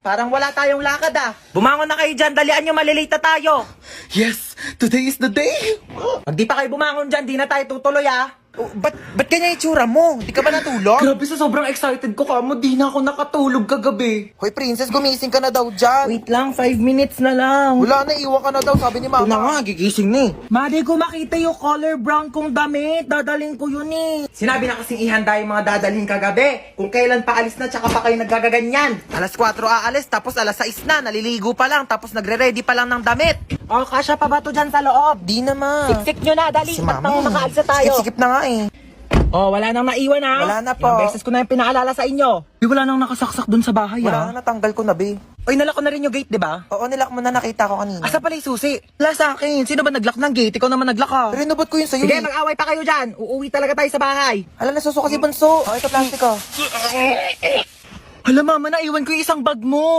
Parang wala tayong lakad ah. Bumangon na kayo dyan, dalian nyo, malilita tayo. Yes, today is the day. Pag di pa kayo bumangon dyan, di na tayo tutuloy ah. Ba't ganyan itsura mo? Di ka ba natulog? Grabe, sa sobrang excited ko kamo, di na ako nakatulog kagabi. Hoy, princess, gumising ka na daw dyan. Wait lang, 5 minutes na lang. Wala na, iwan ka na daw, sabi ni Ito na nga, mama. gigising ni. Madi ko makita yung color brown kong damit. Dadaling ko yun eh. Sinabi na kasing ihanda yung mga dadalhin kagabi. Kung kailan pa alis na, tsaka pa kayo nagagaganyan. Alas 4 aalis, tapos alas 6 na, naliligo pa lang, tapos nagre-ready pa lang ng damit. Oh, kasya pa ba to dyan sa loob? Di naman. Siksik nyo na, dali. Si Ba't mama. nang makaalis na tayo? Sikip na nga eh. Oh, wala nang naiwan ha? Wala na po. Ilang beses ko na yung pinaalala sa inyo. Wala nang nakasaksak dun sa bahay Wala na, natanggal ko na, be. Oy, nalak ko na rin yung gate, di ba? Oo, nilak mo na, nakita ko kanina. Asa pala yung susi? Wala sa akin. Sino ba naglock ng gate? Ikaw naman naglock ha. Pero inubot ko yun sa'yo Sige, eh. mag-away pa kayo dyan. Uuwi talaga tayo sa bahay. Hala, nasusuka si Bunso. Oh, ito plastic ko. Hala mama, naiwan ko yung isang bag mo.